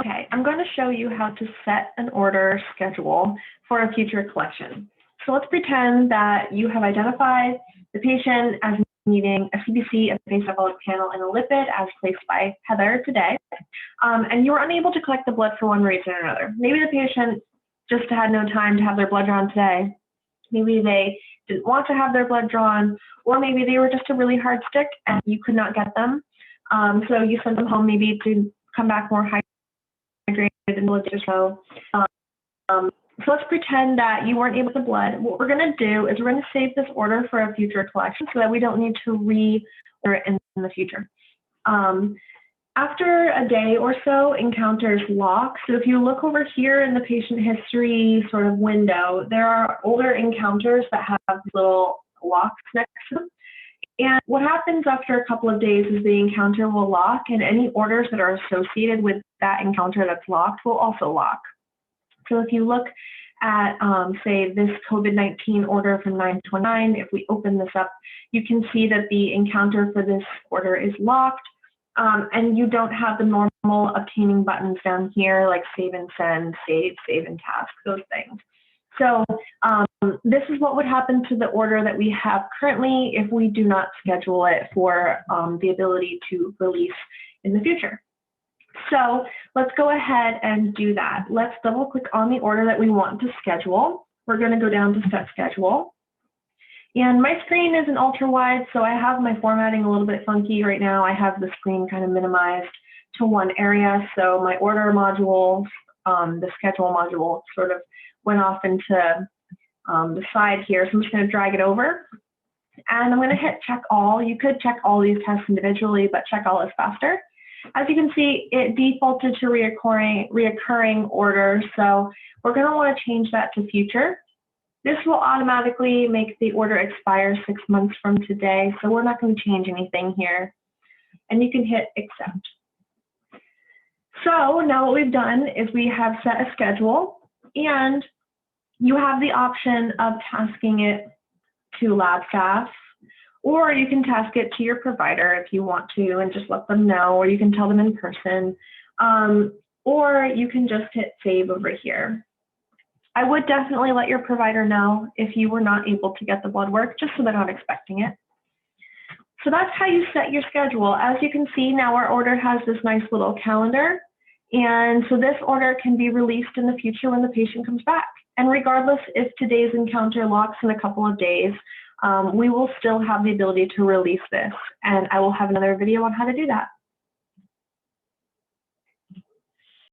Okay, I'm going to show you how to set an order schedule for a future collection. So let's pretend that you have identified the patient as needing a CBC, a base metabolic panel, and a lipid as placed by Heather today, and you were unable to collect the blood for one reason or another. Maybe the patient just had no time to have their blood drawn today. Maybe they didn't want to have their blood drawn, or maybe they were just a really hard stick and you could not get them. So you sent them home maybe to come back more hydrated in a day or so. So let's pretend that you weren't able to blood. What we're going to do is we're going to save this order for a future collection so that we don't need to re-order it in the future. After a day or so, encounters lock. So if you look over here in the patient history sort of window, there are older encounters that have little locks next to them. And what happens after a couple of days is the encounter will lock, and any orders that are associated with that encounter that's locked will also lock. So if you look at, say, this COVID-19 order from 9/29, if we open this up, you can see that the encounter for this order is locked, and you don't have the normal obtaining buttons down here, like save and send, save and task, those things. So this is what would happen to the order that we have currently if we do not schedule it for the ability to release in the future. So let's go ahead and do that. Let's double click on the order that we want to schedule. We're going to go down to set schedule. And my screen isn't ultra wide, so I have my formatting a little bit funky right now. I have the screen kind of minimized to one area. So my order module, the schedule module sort of went off into the side here. So I'm just going to drag it over. And I'm going to hit check all. You could check all these tests individually, but check all is faster. As you can see, it defaulted to reoccurring orders, so we're going to want to change that to future. This will automatically make the order expire 6 months from today, so we're not going to change anything here. And you can hit accept. So now what we've done is we have set a schedule, and you have the option of tasking it to lab staff, or you can task it to your provider if you want to and just let them know, or you can tell them in person, or you can just hit save over here. I would definitely let your provider know if you were not able to get the blood work, just so they're not expecting it. So that's how you set your schedule. As you can see, now our order has this nice little calendar, and so this order can be released in the future when the patient comes back. And regardless if today's encounter locks in a couple of days, we will still have the ability to release this, and I will have another video on how to do that.